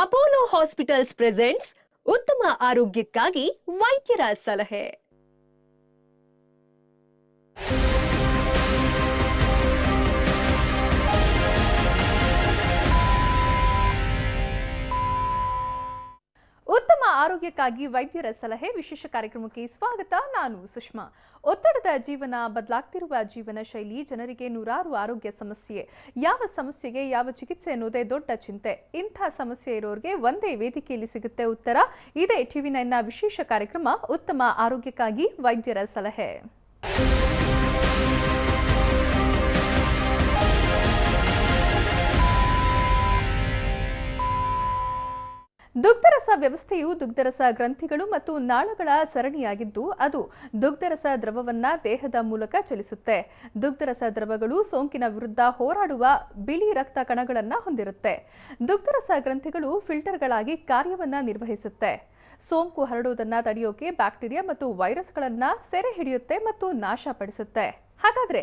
Apollo hospitals presents ಉತ್ತಮ ಆರೋಗ್ಯಕ್ಕಾಗಿ ವೈದ್ಯರ ಸಲಹೆ. ಉತ್ತಮ ಆರೋಗ್ಯಕ್ಕಾಗಿ ವೈದ್ಯರ ಸಲಹೆ ವಿಶೇಷ ಕಾರ್ಯಕ್ರಮಕ್ಕೆ ಸ್ವಾಗತ. ನಾನು ಸುಷ್ಮಾ. ಒತ್ತಡದ ಜೀವನ, ಬದಲಾಗ್ತಿರುವ ಜೀವನ ಶೈಲಿ, ಜನರಿಗೆ ನೂರಾರು ಆರೋಗ್ಯ ಸಮಸ್ಯೆ. ಯಾವ ಸಮಸ್ಯೆಗೆ ಯಾವ ಚಿಕಿತ್ಸೆ ಅನ್ನೋದೇ ದೊಡ್ಡ ಚಿಂತೆ. ಇಂಥ ಸಮಸ್ಯೆ ಇರೋರಿಗೆ ಒಂದೇ ವೇದಿಕೆಯಲ್ಲಿ ಸಿಗುತ್ತೆ ಉತ್ತರ. ಇದೇ ಟಿವಿ9ನ ವಿಶೇಷ ಕಾರ್ಯಕ್ರಮ ಉತ್ತಮ ಆರೋಗ್ಯಕ್ಕಾಗಿ ವೈದ್ಯರ ಸಲಹೆ. ದುಗ್ಧರಸ ವ್ಯವಸ್ಥೆಯು ದುಗ್ಧರಸ ಗ್ರಂಥಿಗಳು ಮತ್ತು ನಾಳಗಳ ಸರಣಿಯಾಗಿದ್ದು ಅದು ದುಗ್ಧರಸ ದ್ರವವನ್ನ ದೇಹದ ಮೂಲಕ ಚಲಿಸುತ್ತೆ. ದುಗ್ಧರಸ ದ್ರವಗಳು ಸೋಂಕಿನ ವಿರುದ್ಧ ಹೋರಾಡುವ ಬಿಳಿ ರಕ್ತ ಕಣಗಳನ್ನು ಹೊಂದಿರುತ್ತೆ. ದುಗ್ಧರಸ ಗ್ರಂಥಿಗಳು ಫಿಲ್ಟರ್ಗಳಾಗಿ ಕಾರ್ಯವನ್ನ ನಿರ್ವಹಿಸುತ್ತೆ. ಸೋಂಕು ಹರಡುವುದನ್ನು ತಡೆಯೋಕೆ ಬ್ಯಾಕ್ಟೀರಿಯಾ ಮತ್ತು ವೈರಸ್ಗಳನ್ನು ಸೆರೆ ಹಿಡಿಯುತ್ತೆ ಮತ್ತು ನಾಶಪಡಿಸುತ್ತೆ. ಹಾಗಾದ್ರೆ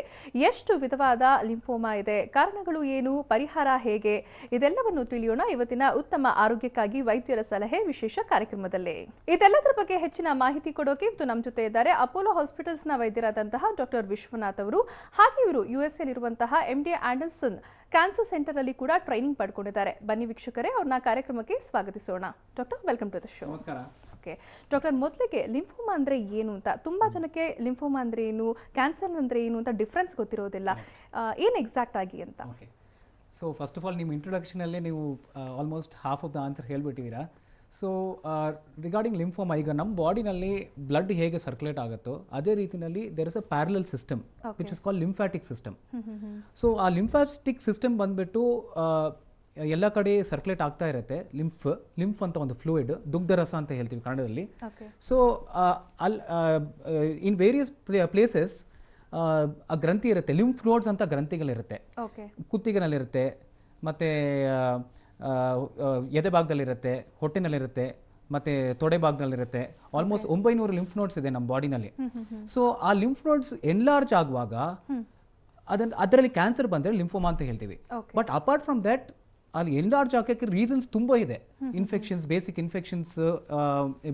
ಎಷ್ಟು ವಿಧವಾದ ಲಿಂಫೋಮಾ ಇದೆ, ಕಾರಣಗಳು ಏನು, ಪರಿಹಾರ ಹೇಗೆ, ಇದೆಲ್ಲವನ್ನು ತಿಳಿಯೋಣ ಇವತ್ತಿನ ಉತ್ತಮ ಆರೋಗ್ಯಕ್ಕಾಗಿ ವೈದ್ಯರ ಸಲಹೆ ವಿಶೇಷ ಕಾರ್ಯಕ್ರಮದಲ್ಲಿ. ಇದೆಲ್ಲದರ ಬಗ್ಗೆ ಹೆಚ್ಚಿನ ಮಾಹಿತಿ ಕೊಡೋಕೆ ಇವತ್ತು ನಮ್ಮ ಜೊತೆ ಇದ್ದಾರೆ ಅಪೋಲೋ ಹಾಸ್ಪಿಟಲ್ಸ್ನ ವೈದ್ಯರಾದಂತಹ ಡಾಕ್ಟರ್ ವಿಶ್ವನಾಥ್ ಅವರು. ಹಾಗೆ ಇವರು ಯುಎಸ್ಎಲ್ಲಿರುವಂತಹ MD ಆಂಡರ್ಸನ್ ಕ್ಯಾನ್ಸರ್ ಸೆಂಟರ್ ಅಲ್ಲಿ ಕೂಡ ಟ್ರೈನಿಂಗ್ ಪಡ್ಕೊಂಡಿದ್ದಾರೆ. ಬನ್ನಿ ವೀಕ್ಷಕರೇ, ಅವ್ರನ್ನ ಕಾರ್ಯಕ್ರಮಕ್ಕೆ ಸ್ವಾಗತಿಸೋಣ. Doctor, welcome to the show. ನಮಸ್ಕಾರ. ಓಕೆ ಡಾಕ್ಟರ್, ಮೊದಲಿಗೆ ಲಿಂಫೋಮಾ ಅಂದ್ರೆ ಏನು ಅಂತ, ತುಂಬಾ ಜನಕ್ಕೆ ಲಿಂಫೋಮಾ ಅಂದ್ರೆ ಏನು, ಕ್ಯಾನ್ಸರ್ ಅಂದ್ರೆ ಏನು ಅಂತ ಡಿಫ್ರೆನ್ಸ್ ಗೊತ್ತಿರೋದಿಲ್ಲ. ಏನು ಎಕ್ಸಾಕ್ಟ್ ಆಗಿ ಅಂತ? Okay, so first of all ನಿಮ್ಮ ಇಂಟ್ರೊಡಕ್ಷನಲ್ಲಿ ನೀವು almost half of the answer ಹೇಳ್ಬಿಟ್ಟಿದ್ದೀರಾ. ಸೊ ರಿಗಾರ್ಡಿಂಗ್ ಲಿಂಫೋಮಾ, ಈಗ ನಮ್ಮ ಬಾಡಿನಲ್ಲಿ ಬ್ಲಡ್ ಹೇಗೆ ಸರ್ಕ್ಯುಲೇಟ್ ಆಗುತ್ತೋ ಅದೇ ರೀತಿಯಲ್ಲಿ there is a parallel system which is called lymphatic system. So ಆ ಲಿಂಫ್ಯಾಟಿಕ್ ಸಿಸ್ಟಮ್ ಬಂದ್ಬಿಟ್ಟು ಎಲ್ಲ ಕಡೆ ಸರ್ಕ್ಯುಲೇಟ್ ಆಗ್ತಾ ಇರುತ್ತೆ. ಲಿಂಫ್ ಅಂತ ಒಂದು ಫ್ಲೂಯಿಡ್, ದುಗ್ಧರಸ ಅಂತ ಹೇಳ್ತೀವಿ ಕನ್ನಡದಲ್ಲಿ. ಸೊ ಇನ್ ವೇರಿಯಸ್ ಪ್ಲೇಸಸ್ ಆ ಗ್ರಂಥಿ ಇರುತ್ತೆ, ಲಿಂಫ್ ನೋಡ್ಸ್ ಅಂತ ಗ್ರಂಥಿಗಳಿರುತ್ತೆ. ಕುತ್ತಿಗೆನಲ್ಲಿರುತ್ತೆ, ಮತ್ತು ಎದೆ ಭಾಗದಲ್ಲಿರುತ್ತೆ, ಹೊಟ್ಟೆನಲ್ಲಿರುತ್ತೆ, ಮತ್ತು ತೊಡೆ ಭಾಗದಲ್ಲಿರುತ್ತೆ. ಆಲ್ಮೋಸ್ಟ್ 900 ಲಿಂಫ್ ನೋಡ್ಸ್ ಇದೆ ನಮ್ಮ ಬಾಡಿನಲ್ಲಿ. ಸೊ ಆ ಲಿಂಫ್ ನೋಡ್ಸ್ ಎನ್ಲಾರ್ಜ್ ಆಗುವಾಗ ಅದರಲ್ಲಿ ಕ್ಯಾನ್ಸರ್ ಬಂದರೆ ಲಿಂಫೋಮಾ ಅಂತ ಹೇಳ್ತೀವಿ. ಬಟ್ ಅಪಾರ್ಟ್ ಫ್ರಮ್ ದಟ್ ಅಲ್ಲಿ ಎನ್ಲಾರ್ಜ್ ಆಗೋಕ್ಕೆ ರೀಸನ್ಸ್ ತುಂಬ ಇದೆ. Infections, basic infections,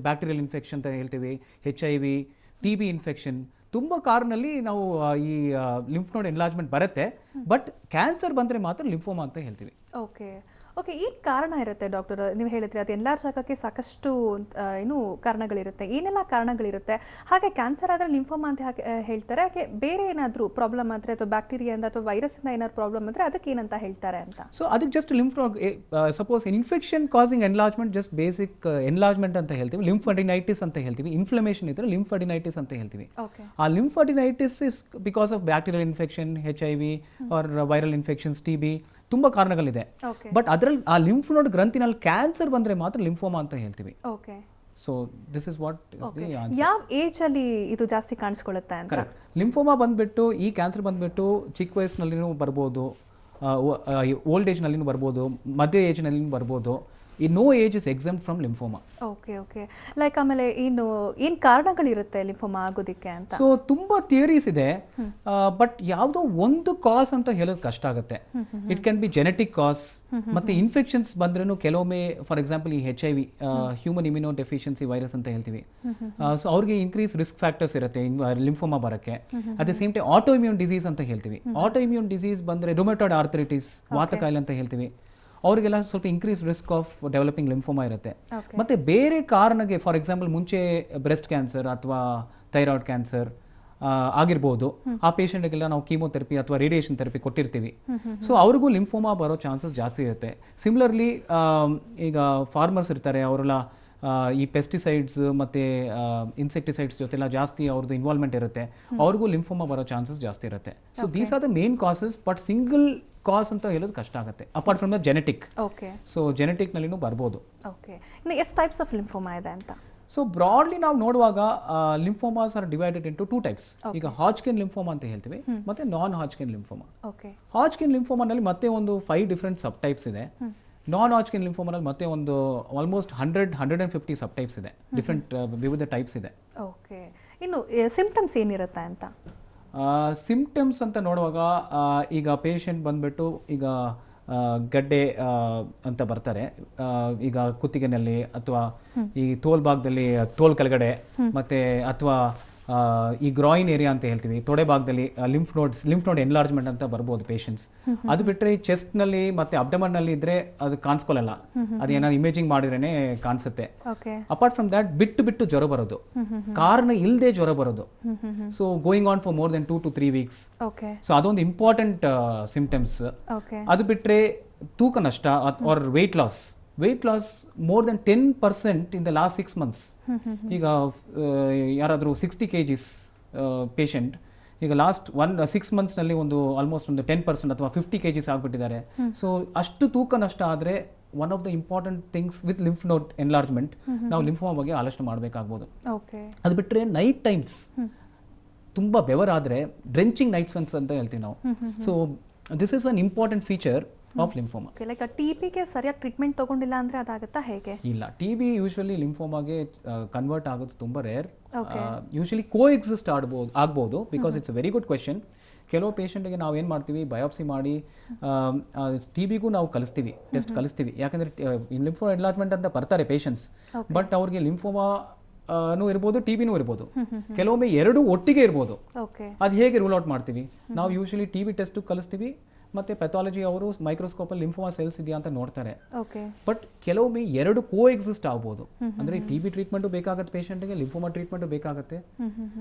bacterial infection ಅಂತ ಹೇಳ್ತೀವಿ, HIV, TB ಇನ್ಫೆಕ್ಷನ್, ತುಂಬ ಕಾರಣದಲ್ಲಿ ನಾವು ಈ ಲಿಂಫ್ ನೋಡ್ ಎನ್ಲಾರ್ಜ್ಮೆಂಟ್ ಬರುತ್ತೆ. ಬಟ್ ಕ್ಯಾನ್ಸರ್ ಬಂದರೆ ಮಾತ್ರ ಲಿಂಫೋಮಾ ಅಂತ ಹೇಳ್ತೀವಿ. ಓಕೆ ಓಕೆ, ಏನು ಕಾರಣ ಇರುತ್ತೆ ಡಾಕ್ಟರ್? ನೀವು ಹೇಳಿದ್ರಿ ಅದು ಎನ್ಲಾರ್ಜ್ ಆಗೋಕ್ಕೆ ಸಾಕಷ್ಟು ಏನು ಕಾರಣಗಳಿರುತ್ತೆ. ಏನೆಲ್ಲ ಕಾರಣಗಳಿರುತ್ತೆ? ಹಾಗೆ ಕ್ಯಾನ್ಸರ್ ಆದರೆ ಲಿಂಫೋಮಾ ಅಂತ ಹೇಳ್ತಾರೆ. ಹಾಗೆ ಬೇರೆ ಏನಾದರೂ ಪ್ರಾಬ್ಲಮ್ ಆದರೆ, ಅಥವಾ ಬ್ಯಾಕ್ಟೀರಿಯಿಂದ ಅಥವಾ ವೈರಸ್ಸಿಂದ ಏನಾದ್ರು ಪ್ರಾಬ್ಲಮ್ ಅಂದರೆ ಅದಕ್ಕೆ ಏನಂತ ಹೇಳ್ತಾರೆ ಅಂತ? ಸೊ ಅದಕ್ಕೆ ಜಸ್ಟ್ ಲಿಂಫ್ ನೋಡ್, suppose infection causing enlargement, just basic enlargement ಅಂತ ಹೇಳ್ತೀವಿ. ಲಿಂಫಾಡಿನೈಟಿಸ್ ಅಂತ ಹೇಳ್ತೀವಿ. ಇನ್ಫ್ಲಮೇಷನ್ ಇದ್ರೆ ಲಿಂಫಾಡಿನೈಟಿಸ್ ಅಂತ ಹೇಳ್ತೀವಿ. ಆ lymphadenitis is because of bacterial infection, HIV or viral infections, TB, ತುಂಬ ಕಾರಣಗಳಿದೆ. ಬಟ್ ಅದರಲ್ಲಿ ಆ ಲಿಂಫ್ ನೋಡ್ ಗ್ರಂಥಿನಲ್ಲಿ ಕ್ಯಾನ್ಸರ್ ಬಂದರೆ ಮಾತ್ರ ಲಿಂಫೋಮಾ ಅಂತ ಹೇಳ್ತೀವಿ. So this is what is the answer. ಯಾವ ಏಜ್ ಅಲ್ಲಿ ಇದು ಜಾಸ್ತಿ ಕಾಣಿಸ್ಕೊಳ್ಳುತ್ತೆ ಅಂತ? ಕರೆಕ್ಟ್. ಲಿಂಫೋಮಾ ಬಂದ್ಬಿಟ್ಟು, ಈ ಕ್ಯಾನ್ಸರ್ ಬಂದ್ಬಿಟ್ಟು ಚಿಕ್ಕ ವಯಸ್ಸಿನಲ್ಲಿನೂ ಬರ್ಬೋದು, ಓಲ್ಡ್ ಏಜ್ನಲ್ಲಿನೂ ಬರ್ಬೋದು, ಮಧ್ಯ ಏಜ್ನಲ್ಲಿನೂ ಬರ್ಬೋದು. ಈ no age is exempt from lymphoma. Okay okay, like ಆಮೇಲೆ ಏನು ಕಾರಣಗಳಿರುತ್ತೆ ಲಿಂಫೋಮಾ ಆಗೋದಕ್ಕೆ ಅಂತ? ಸೊ ತುಂಬ ಥಿಯರೀಸ್ ಇದೆ, ಬಟ್ ಯಾವುದೋ ಒಂದು ಕಾಸ್ ಅಂತ ಹೇಳೋದು ಕಷ್ಟ ಆಗುತ್ತೆ. ಇಟ್ ಕ್ಯಾನ್ ಬಿ ಜೆನೆಟಿಕ್ ಕಾಸ್, ಮತ್ತೆ ಇನ್ಫೆಕ್ಷನ್ಸ್ ಬಂದ್ರೂ ಕೆಲವೊಮ್ಮೆ, ಫಾರ್ ಎಕ್ಸಾಂಪಲ್ ಈ HIV, human immuno deficiency virus ಅಂತ ಹೇಳ್ತೀವಿ. ಸೊ ಅವ್ರಿಗೆ ಇನ್ಕ್ರೀಸ್ ರಿಸ್ಕ್ ಫ್ಯಾಕ್ಟರ್ಸ್ ಇರುತ್ತೆ ಲಿಂಫೋಮಾ ಬರೋಕ್ಕೆ. At the same time auto immune disease ಅಂತ ಹೇಳ್ತೀವಿ. ಆಟೋ ಇಮ್ಯೂನ್ ಡಿಸೀಸ್ ಬಂದರೆ ರುಮೆಟಾಯ್ಡ್ ಆರ್ಥರೈಟಿಸ್, ವಾತ ಕಾಯಿಲೆ ಅಂತ ಹೇಳ್ತೀವಿ. ಅವರಿಗೆಲ್ಲ ಸ್ವಲ್ಪ increase risk of developing lymphoma ಇರುತ್ತೆ. ಮತ್ತು ಬೇರೆ ಕಾರಣಕ್ಕೆ, ಫಾರ್ ಎಕ್ಸಾಂಪಲ್ ಮುಂಚೆ ಬ್ರೆಸ್ಟ್ ಕ್ಯಾನ್ಸರ್ ಅಥವಾ ಥೈರಾಯ್ಡ್ ಕ್ಯಾನ್ಸರ್ ಆಗಿರ್ಬೋದು, ಆ ಪೇಷಂಟ್ಗೆಲ್ಲ ನಾವು ಕೀಮೋಥೆರಪಿ ಅಥವಾ ರೇಡಿಯೇಷನ್ ಥೆರಪಿ ಕೊಟ್ಟಿರ್ತೀವಿ. ಸೊ ಅವ್ರಿಗೂ ಲಿಂಫೋಮಾ ಬರೋ ಚಾನ್ಸಸ್ ಜಾಸ್ತಿ ಇರುತ್ತೆ. ಸಿಮಿಲರ್ಲಿ ಈಗ ಫಾರ್ಮರ್ಸ್ ಇರ್ತಾರೆ, ಅವರೆಲ್ಲ ಈ ಪೆಸ್ಟಿಸೈಡ್ಸ್ ಮತ್ತು ಇನ್ಸೆಕ್ಟಿಸೈಡ್ಸ್ ಜೊತೆಲ್ಲ ಜಾಸ್ತಿ ಅವ್ರದ್ದು ಇನ್ವಾಲ್ವ್ಮೆಂಟ್ ಇರುತ್ತೆ, ಅವ್ರಿಗೂ ಲಿಂಫೋಮಾ ಬರೋ ಚಾನ್ಸಸ್ ಜಾಸ್ತಿ ಇರುತ್ತೆ. So these are the main causes, but single cause ಅಂತ ಹೇಳೋದು ಕಷ್ಟ ಆಗುತ್ತೆ apart from the genetic. So ಜೆನೆಟಿಕ್ನಲ್ಲಿನೂ ಬರ್ಬೋದು. ಓಕೆ, ಇನ್ನು ಎಷ್ಟು ಟೈಪ್ಸ್ ಆಫ್ ಲಿಂಫೋಮಾ ಇದೆ ಅಂತ? ಸೊ ಬ್ರಾಡ್ಲಿ ನಾವು ನೋಡುವಾಗ lymphomas are divided into 2 types. ಈಗ ಹಾಜ್ಕಿನ್ ಲಿಂಫೋಮಾ ಅಂತ ಹೇಳ್ತೀವಿ, ಮತ್ತೆ ನಾನ್ ಹಾಜ್ಕಿನ್ ಲಿಂಫೋಮಾ. ಹಾಜ್ಕಿನ್ ಲಿಂಫೋಮಾನಲ್ಲಿ ಮತ್ತೆ ಒಂದು 5 ಡಿಫ್ರೆಂಟ್ ಸಬ್ ಟೈಪ್ಸ್ ಇದೆ. ನಾನ್ ಹಾಜ್ಕಿನ್ ಲಿಂಫೋಮಾನಲ್ಲಿ ಮತ್ತೆ ಒಂದು ಆಲ್ಮೋಸ್ಟ್ 100-150 ಸಬ್ ಟೈಪ್ಸ್ ಇದೆ, ಡಿಫ್ರೆಂಟ್ ವಿವಿಧ ಟೈಪ್ಸ್ ಇದೆ. ಓಕೆ, ಇನ್ನು ಸಿಂಪ್ಟಮ್ಸ್ ಏನಿರುತ್ತೆ ಅಂತ? ಸಿಂಪ್ಟಮ್ಸ್ ಅಂತ ನೋಡುವಾಗ ಈಗ ಪೇಷಂಟ್ ಬಂದ್ಬಿಟ್ಟು ಈಗ ಗಡ್ಡೆ ಅಂತ ಬರ್ತಾರೆ, ಈಗ ಕುತ್ತಿಗೆನಲ್ಲಿ ಅಥವಾ ಈ ತೋಲ್ ಭಾಗದಲ್ಲಿ, ತೋಲ್ ಕೆಳಗಡೆ, ಮತ್ತೆ ಅಥವಾ ಈ ಗ್ರಾಯಿನ್ ಏರಿಯಾ ಅಂತ ಹೇಳ್ತೀವಿ, ತೊಡೆ ಭಾಗದಲ್ಲಿ ಲಿಂಫ್ ನೋಡ್ ಎನ್ಲಾರ್ಜ್ಮೆಂಟ್ ಅಂತ ಬರ್ಬೋದು ಪೇಷಂಟ್ಸ್. ಅದು ಬಿಟ್ಟರೆ ಚೆಸ್ಟ್ನಲ್ಲಿ ಮತ್ತು ಅಬ್ಡಮನ್ನಲ್ಲಿ ಇದ್ರೆ ಅದು ಕಾಣಿಸ್ಕೊಳ್ಳಲ್ಲ, ಅದು ಏನಾದ್ರು ಇಮೇಜಿಂಗ್ ಮಾಡಿದ್ರೇ ಕಾಣಿಸುತ್ತೆ. ಅಪಾರ್ಟ್ ಫ್ರಮ್ ದ್ಯಾಟ್ ಬಿಟ್ಟು ಜ್ವರ ಬರೋದು, ಕಾರಣ ಇಲ್ಲದೆ ಜ್ವರ ಬರೋದು, so going on for more then 2 to 3 weeks. So ಅದೊಂದು ಇಂಪಾರ್ಟೆಂಟ್ ಸಿಂಪ್ಟಮ್ಸ್. ಅದು ಬಿಟ್ಟರೆ ತೂಕ ನಷ್ಟ or weight loss more than 10% in the last 6 months. ಈಗ ಯಾರಾದರೂ 60 kgs ಪೇಷಂಟ್ ಈಗ ಲಾಸ್ಟ್ 6 monthsನಲ್ಲಿ ಆಲ್ಮೋಸ್ಟ್ ಒಂದು 10% ಅಥವಾ 50 kgs ಆಗಿಬಿಟ್ಟಿದ್ದಾರೆ. ಸೊ ಅಷ್ಟು ತೂಕ ನಷ್ಟ ಆದರೆ one of the important things with lymph ನೋಡ್ ಎನ್ಲಾರ್ಜ್ಮೆಂಟ್, ನಾವು ಲಿಂಫೋಮಾ ಬಗ್ಗೆ ಆಲೋಚನೆ ಮಾಡಬೇಕಾಗ್ಬೋದು. ಅದು ಬಿಟ್ಟರೆ ನೈಟ್ ಟೈಮ್ಸ್ ತುಂಬ ಬೆವರಾದರೆ ಡ್ರೆಂಚಿಂಗ್ ನೈಟ್ ಸ್ವೆಟ್ಸ್ ಅಂತ ಹೇಳ್ತೀವಿ ನಾವು. So this is one important feature of lymphoma. Like ಟಿಬಿಗೆ ಸರಿಯಾಗಿ ಟ್ರೀಟ್ಮೆಂಟ್ ತಗೊಂಡಿಲ್ಲ ಅಂದ್ರೆ ಅದಾಗುತ್ತಾ ಹೇಗೆ? ಇಲ್ಲ, ಟಿಬಿ ಯೂಶುವಲಿ ಲಿಂಫೋಮಾಗೆ ಕನ್ವರ್ಟ್ ಆಗೋದು ತುಂಬ ರೇರ್. ಯೂಶುವಲಿ ಕೋ ಎಕ್ಸಿಸ್ಟ್ ಆಗ್ಬೋದು, because it's a very good question. ಕೆಲವು ಪೇಷಂಟ್ಗೆ ನಾವು ಏನು ಮಾಡ್ತೀವಿ, ಬಯಾಪ್ಸಿ ಮಾಡಿ ಟಿಬಿಗೂ ನಾವು ಟೆಸ್ಟ್ ಕಲಿಸ್ತೀವಿ. ಯಾಕಂದರೆ ಲಿಂಫೋ ಎನ್ಲಾರ್ಜ್ಮೆಂಟ್ ಅಂತ ಬರ್ತಾರೆ ಪೇಷಂಟ್ಸ್, ಬಟ್ ಅವ್ರಿಗೆ ಲಿಂಫೋಮಾ ಇರ್ಬೋದು, ಟಿಬಿನೂ ಇರ್ಬೋದು, ಕೆಲವೊಮ್ಮೆ ಎರಡು ಒಟ್ಟಿಗೆ ಇರ್ಬೋದು. ಅದು ಹೇಗೆ ರೂಲ್ ಔಟ್ ಮಾಡ್ತೀವಿ ನಾವು? ಯೂಶುವಲಿ ಟಿಬಿ ಟೆಸ್ಟ್ ಕಲಿಸ್ತೀವಿ, ಮತ್ತೆ ಪೆಥಾಲಜಿ ಅವರು ಮೈಕ್ರೋಸ್ಕೋಪಲ್ಲಿ ಲಿಂಫೋಮಾ ಸೆಲ್ಸ್ ಇದೆಯಾ ಅಂತ ನೋಡ್ತಾರೆ. ಬಟ್ ಕೆಲವೊಮ್ಮೆ ಎರಡು ಕೋ ಎಕ್ಸಿಸ್ಟ್ ಆಗ್ಬೋದು, ಅಂದ್ರೆ ಟಿಬಿ ಟ್ರೀಟ್ಮೆಂಟು ಬೇಕಾಗುತ್ತೆ ಪೇಷಂಟ್ಗೆ, ಲಿಂಫೋಮಾ ಟ್ರೀಟ್ಮೆಂಟು ಬೇಕಾಗುತ್ತೆ.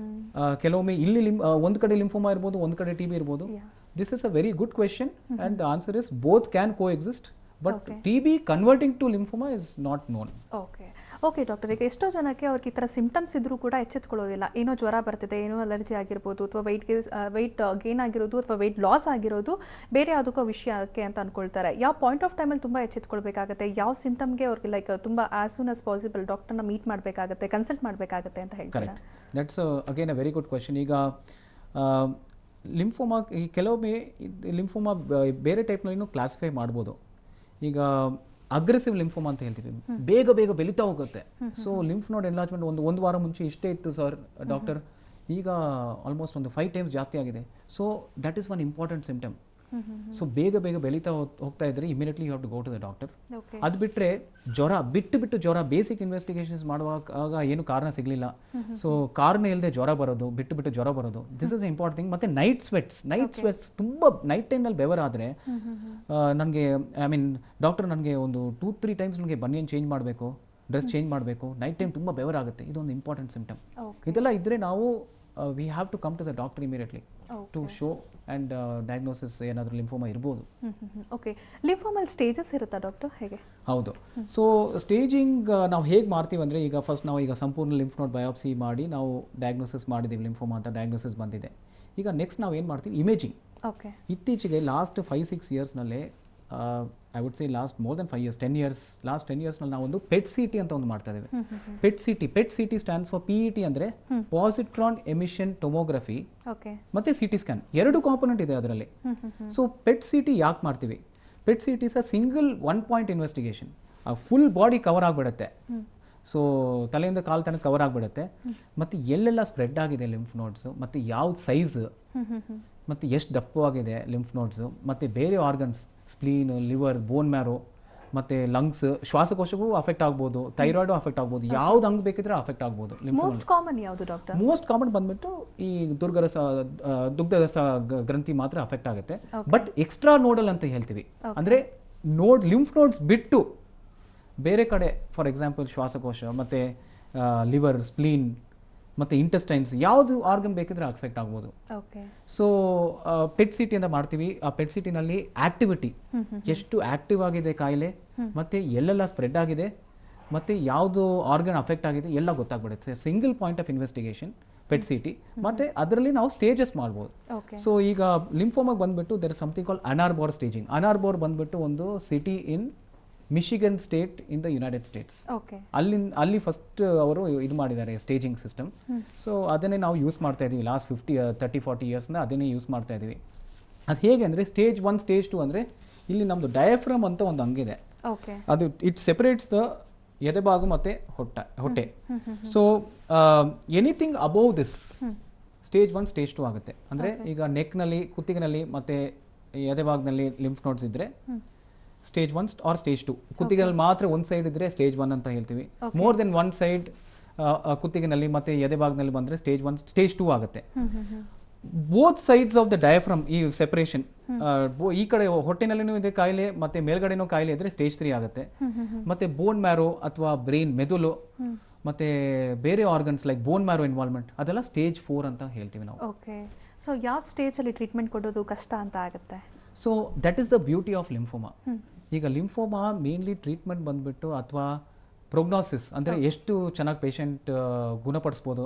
ಕೆಲವೊಮ್ಮೆ ಇಲ್ಲಿ ಒಂದು ಕಡೆ ಲಿಂಫೋಮಾ ಇರ್ಬೋದು, ಒಂದು ಕಡೆ ಟಿಬಿ ಇರ್ಬೋದು. This is a very good question and the answer is both can coexist, but TB converting to lymphoma is not known. Okay doctor, ಈಗ ಎಷ್ಟೋ ಜನಕ್ಕೆ ಅವ್ರಿಗೆ ಈ ಥರ ಸಿಂಪ್ಟಮ್ಸ್ ಇದ್ರೂ ಕೂಡ ಎಚ್ಚೆತ್ಕೊಳ್ಳೋದಿಲ್ಲ. ಏನೋ ಜ್ವರ ಬರ್ತಿದೆ, ಏನೋ ಅಲರ್ಜಿ ಆಗಿರ್ಬೋದು, ಅಥವಾ ವೆಯ್ಟ್ ಗೇನ್ ಆಗಿರೋದು, ಅಥವಾ ವೆಯ್ಟ್ ಲಾಸ್ ಆಗಿರೋದು ಬೇರೆ ಯಾವುದಕ್ಕೋ ವಿಷಯಕ್ಕೆ ಅಂತ ಅನ್ಕೊಳ್ತಾರೆ. ಯಾವ ಪಾಯಿಂಟ್ ಆಫ್ ಟೈಮಲ್ಲಿ ತುಂಬ ಎಚ್ಚೆತ್ಕೊಳ್ಬೇಕಾಗುತ್ತೆ? ಯಾವ ಸಿಂಪ್ಟಮ್ಗೆ ಅವ್ರಿಗೆ ಲೈಕ್ ತುಂಬ ಆಸ್ ಸೂನ್ ಆಸ್ ಪಾಸಿಬಲ್ ಡಾಕ್ಟರ್ನ ಮೀಟ್ ಮಾಡಬೇಕಾಗುತ್ತೆ, ಕನ್ಸಲ್ಟ್ ಮಾಡಬೇಕಾಗುತ್ತೆ ಅಂತ ಹೇಳ್ತಾರೆ? Correct, that's again a very good question. ಈಗ ಲಿಂಫೋಮಾ ಕೆಲವೊಮ್ಮೆ ಲಿಂಫೋಮಾ ಬೇರೆ ಟೈಪ್ನಲ್ಲಿನೂ ಕ್ಲಾಸಿಫೈ ಮಾಡ್ಬೋದು. ಈಗ ಅಗ್ರೆಸಿವ್ ಲಿಂಫೋಮಾ ಅಂತ ಹೇಳ್ತೀವಿ, ಬೇಗ ಬೆಳೀತಾ ಹೋಗುತ್ತೆ. ಸೊ ಲಿಂಫ್ ನೋಡ್ ಎನ್ಲಾರ್ಜ್ಮೆಂಟ್ ಒಂದು ವಾರ ಮುಂಚೆ ಇಷ್ಟೇ ಇತ್ತು ಸರ್ ಡಾಕ್ಟರ್, ಈಗ ಆಲ್ಮೋಸ್ಟ್ ಒಂದು 5 times ಜಾಸ್ತಿ ಆಗಿದೆ. So that is one important symptom. So ಬೇಗ ಬೆಳೀತಾ ಹೋಗ್ತಾ ಇದ್ರೆ immediately you have to go to the doctor. ಅದು ಬಿಟ್ಟರೆ ಜ್ವರ ಬಿಟ್ಟು ಜ್ವರ ಬೇಸಿಕ್ ಇನ್ವೆಸ್ಟಿಗೇಷನ್ಸ್ ಮಾಡುವಾಗ ಏನು ಕಾರಣ ಸಿಗಲಿಲ್ಲ, ಸೊ ಕಾರಣ ಇಲ್ಲದೆ ಜ್ವರ ಬರೋದು, ಬಿಟ್ಟು ಜ್ವರ ಬರೋದು, ದಿಸ್ ಇಸ್ ಇಂಪಾರ್ಟೆಂಟ್ ಥಿಂಗ್. ಮತ್ತು ನೈಟ್ ಸ್ವೆಟ್ಸ್ ತುಂಬ ನೈಟ್ ಟೈಮ್ನಲ್ಲಿ ಬೆವರಾದರೆ ನನಗೆ ಡಾಕ್ಟರ್ ನನಗೆ ಒಂದು 2-3 times ನನಗೆ ಬನಿಯನ್ ಚೇಂಜ್ ಮಾಡಬೇಕು, ಡ್ರೆಸ್ ಚೇಂಜ್ ಮಾಡಬೇಕು, ನೈಟ್ ಟೈಮ್ ತುಂಬ ಬೆವರಾಗುತ್ತೆ, ಇದೊಂದು ಇಂಪಾರ್ಟೆಂಟ್ ಸಿಂಪ್ಟಮ್. ಇದೆಲ್ಲ ಇದ್ದರೆ ನಾವು we have to come to the doctor immediately to show and diagnosis ಏನಾದರೂ ಲಿಂಫೋಮಾ ಇರ್ಬೋದು. ಓಕೆ, ಲಿಂಫೋಮಲ್ಲಿ ಸ್ಟೇಜಸ್ ಇರುತ್ತಾ ಡಾಕ್ಟರ್, ಹೇಗೆ? ಹೌದು. ಸೊ ಸ್ಟೇಜಿಂಗ್ ನಾವು ಹೇಗೆ ಮಾಡ್ತೀವಿ ಅಂದರೆ, ಈಗ ಫಸ್ಟ್ ನಾವು ಈಗ ಸಂಪೂರ್ಣ ಲಿಂಫ್ ನೋಡ್ ಬಯಾಪ್ಸಿ ಮಾಡಿ ನಾವು ಡಯಾಗ್ನೋಸಿಸ್ ಮಾಡಿದ್ದೀವಿ, ಲಿಂಫೋಮಾ ಅಂತ ಡಯಾಗ್ನೋಸಿಸ್ ಬಂದಿದೆ. ಈಗ ನೆಕ್ಸ್ಟ್ ನಾವು ಏನು ಮಾಡ್ತೀವಿ, ಇಮೇಜಿಂಗ್. ಇತ್ತೀಚೆಗೆ ಲಾಸ್ಟ್ 5-6 yearsನಲ್ಲೇ I would say last more than 5 years, 10 years, last 10 yearsನಲ್ಲಿ ನಾವು ಒಂದು ಪೆಟ್ ಸಿ ಟಿ ಅಂತ ಒಂದು ಮಾಡ್ತಾ ಇದ್ದೇವೆ. PET C T stands for PET, ಅಂದರೆ ಪಾಸಿಟ್ರಾನ್ ಎಮಿಷನ್ ಟೊಮೋಗ್ರಫಿ ಮತ್ತೆ CT ಸ್ಕ್ಯಾನ್, 2 ಕಾಂಪೊನೆಂಟ್ ಇದೆ ಅದರಲ್ಲಿ. ಸೊ ಪೆಟ್ ಸಿ ಟಿ ಯಾಕೆ ಮಾಡ್ತೀವಿ? Pet C T is a single 1 point investigation. Full body cover ಆಗಿಬಿಡುತ್ತೆ, ಸೊ ತಲೆಯಿಂದ ಕಾಲು ತನಕ ಕವರ್ ಆಗಿಬಿಡುತ್ತೆ. ಮತ್ತು ಎಲ್ಲೆಲ್ಲ ಸ್ಪ್ರೆಡ್ ಆಗಿದೆ ಲಿಂಫ್ ನೋಡ್ಸು, ಮತ್ತು ಯಾವ್ದು ಸೈಜ್, ಮತ್ತು ಎಷ್ಟು ದಪ್ಪವಾಗಿದೆ ಲಿಂಫ್ ನೋಡ್ಸು, ಮತ್ತು ಬೇರೆ organs, spleen, liver, bone marrow, ಮತ್ತು ಲಂಗ್ಸ್, ಶ್ವಾಸಕೋಶಕ್ಕೂ ಅಫೆಕ್ಟ್ ಆಗ್ಬೋದು, ಥೈರಾಯ್ಡು ಅಫೆಕ್ಟ್ ಆಗ್ಬೋದು, ಯಾವ್ದು ಅಂಗ ಬೇಕಿದ್ರೆ ಅಫೆಕ್ಟ್ ಆಗ್ಬೋದು. ಮೋಸ್ಟ್ ಕಾಮನ್ ಯಾವುದು ಡಾಕ್ಟರ್? ಮೋಸ್ಟ್ ಕಾಮನ್ ಬಂದ್ಬಿಟ್ಟು ಈ ದುಗ್ಧರಸ ಗ್ರಂಥಿ ಮಾತ್ರ ಅಫೆಕ್ಟ್ ಆಗುತ್ತೆ. ಬಟ್ ಎಕ್ಸ್ಟ್ರಾ ನೋಡಲ್ ಅಂತ ಹೇಳ್ತೀವಿ, ಅಂದರೆ ಲಿಂಫ್ ನೋಡ್ಸ್ ಬಿಟ್ಟು ಬೇರೆ ಕಡೆ, ಫಾರ್ ಎಕ್ಸಾಂಪಲ್ ಶ್ವಾಸಕೋಶ, ಮತ್ತು ಲಿವರ್, ಸ್ಪ್ಲೀನ್ ಮತ್ತು ಇಂಟೆಸ್ಟೈನ್ಸ್, ಯಾವುದು ಆರ್ಗನ್ ಬೇಕಿದ್ರೆ ಅಫೆಕ್ಟ್ ಆಗ್ಬೋದು. ಸೊ ಪೆಟ್ ಸಿ ಟಿ ಅಂತ ಮಾಡ್ತೀವಿ. ಆ ಪೆಟ್ ಸಿ ಟಿನಲ್ಲಿ ಆಕ್ಟಿವಿಟಿ, ಎಷ್ಟು ಆಕ್ಟಿವ್ ಆಗಿದೆ ಕಾಯಿಲೆ, ಮತ್ತು ಎಲ್ಲೆಲ್ಲ ಸ್ಪ್ರೆಡ್ ಆಗಿದೆ, ಮತ್ತು ಯಾವುದು ಆರ್ಗನ್ ಅಫೆಕ್ಟ್ ಆಗಿದೆ ಎಲ್ಲ ಗೊತ್ತಾಗ್ಬಿಡುತ್ತೆ. Single point of investigation PET C T. ಮತ್ತು ಅದರಲ್ಲಿ ನಾವು ಸ್ಟೇಜಸ್ ಮಾಡ್ಬೋದು. ಸೊ ಈಗ ಲಿಂಫೋಮಾಗೆ ಬಂದುಬಿಟ್ಟು there is something called Ann Arbor staging. Ann Arbor ಬಂದುಬಿಟ್ಟು ಒಂದು city in Michigan state in the United States. ಅಲ್ಲಿ ಫಸ್ಟ್ ಅವರು ಇದು ಮಾಡಿದ್ದಾರೆ ಸ್ಟೇಜಿಂಗ್ ಸಿಸ್ಟಮ್. ಸೊ ಅದನ್ನೇ ನಾವು ಯೂಸ್ ಮಾಡ್ತಾ ಇದ್ದೀವಿ ಲಾಸ್ಟ್ 30-40 yearsನ ಅದನ್ನೇ ಯೂಸ್ ಮಾಡ್ತಾ ಇದ್ದೀವಿ. ಅದು ಹೇಗೆ ಅಂದರೆ ಸ್ಟೇಜ್ 1, ಸ್ಟೇಜ್ 2 ಅಂದರೆ ಇಲ್ಲಿ ನಮ್ಮದು ಡಯಾಫ್ರಮ್ ಅಂತ ಒಂದು ಅಂಗಿದೆ, ಅದು ಇಟ್ ಸೆಪರೇಟ್ಸ್ ದ ಎದೆಭಾಗ ಮತ್ತು ಹೊಟ್ಟೆ. So anything above this stage 1, stage 2 ಆಗುತ್ತೆ. ಅಂದರೆ ಈಗ ನೆಕ್ನಲ್ಲಿ, ಕುತ್ತಿಗೆನಲ್ಲಿ ಮತ್ತು ಎದೆಭಾಗದಲ್ಲಿ ಲಿಂಫ್ ನೋಡ್ಸ್ ಇದ್ದರೆ ಸ್ಟೇಜ್ 1 ಆರ್ ಸ್ಟೇಜ್ 2. ಕುತ್ತಿಗೆನಲ್ಲಿ ಮಾತ್ರ ಒಂದು ಸೈಡ್ ಇದ್ರೆ ಸ್ಟೇಜ್ 1 ಅಂತ ಹೇಳ್ತೀವಿ. ಮೋರ್ ದೆನ್ ಒನ್ ಸೈಡ್ ಕುತ್ತಿಗೆನಲ್ಲಿ ಮತ್ತೆ ಎದೆ ಭಾಗದಲ್ಲಿ ಬಂದರೆ ಸ್ಟೇಜ್ 1 ಸ್ಟೇಜ್ 2 ಆಗುತ್ತೆ. Both sides of the diaphragm ಈ ಸೆಪರೇಷನ್, ಈ ಕಡೆ ಹೊಟ್ಟೆನಲ್ಲಿನೂ ಇದೆ ಕಾಯಿಲೆ ಮತ್ತೆ ಮೇಲ್ಗಡೆನೂ ಕಾಯಿಲೆ ಇದ್ರೆ ಸ್ಟೇಜ್ 3 ಆಗುತ್ತೆ. ಮತ್ತೆ ಬೋನ್ ಮ್ಯಾರೋ ಅಥವಾ ಬ್ರೈನ್ ಮೆದುಳು ಮತ್ತೆ ಬೇರೆ organs like bone marrow involvement ಅದೆಲ್ಲ ಸ್ಟೇಜ್ 4 ಅಂತ ಹೇಳ್ತೀವಿ ನಾವು. ಓಕೆ, ಸೊ ಯಾವ ಸ್ಟೇಜಲ್ಲಿ ಟ್ರೀಟ್ಮೆಂಟ್ ಕೊಡೋದು ಕಷ್ಟ ಅಂತ ಆಗುತ್ತೆ? So that is the beauty of lymphoma. ಈಗ ಲಿಂಫೋಮಾ ಮೇನ್ಲಿ ಟ್ರೀಟ್ಮೆಂಟ್ ಬಂದ್ಬಿಟ್ಟು ಅಥವಾ ಪ್ರೊಗ್ನಾಸಿಸ್ ಅಂದರೆ ಎಷ್ಟು ಚೆನ್ನಾಗಿ ಪೇಷಂಟ್ ಗುಣಪಡಿಸ್ಬೋದು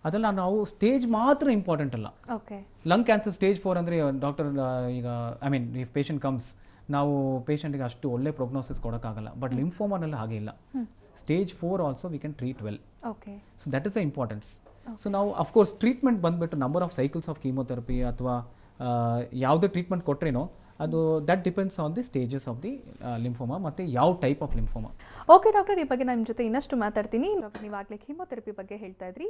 ಅದೆಲ್ಲ ನಾವು ಸ್ಟೇಜ್ ಮಾತ್ರ ಇಂಪಾರ್ಟೆಂಟ್ ಅಲ್ಲ. ಓಕೆ, ಲಂಗ್ ಕ್ಯಾನ್ಸರ್ ಸ್ಟೇಜ್ 4 ಅಂದರೆ ಡಾಕ್ಟರ್ ಈಗ I mean if patient comes ನಾವು ಪೇಷಂಟ್ಗೆ ಅಷ್ಟು ಒಳ್ಳೆ ಪ್ರೊಗ್ನೋಸಿಸ್ ಕೊಡೋಕ್ಕಾಗಲ್ಲ. ಬಟ್ ಲಿಂಫೋಮಾನಲ್ಲಿ ಹಾಗೆ ಇಲ್ಲ. Stage 4 also we can treat well. Okay, so that is the importance. So ನಾವು ಅಫ್ಕೋರ್ಸ್ ಟ್ರೀಟ್ಮೆಂಟ್ ಬಂದುಬಿಟ್ಟು number of cycles of chemotherapy ಅಥವಾ ಯಾವುದೇ ಟ್ರೀಟ್ಮೆಂಟ್ ಕೊಟ್ಟರೇನೋ ಅದು that depends on the stages of the lymphoma ಮತ್ತು ಯಾವ type of lymphoma. Okay doctor, ಈ ಬಗ್ಗೆ ನಾನು ನಿಮ್ಮ ಜೊತೆ ಇನ್ನಷ್ಟು ಮಾತಾಡ್ತೀನಿ. ನೀವು ಆಗಲೇ ಕೀಮೋಥೆರಪಿ ಬಗ್ಗೆ ಹೇಳ್ತಾ ಇದ್ರಿ.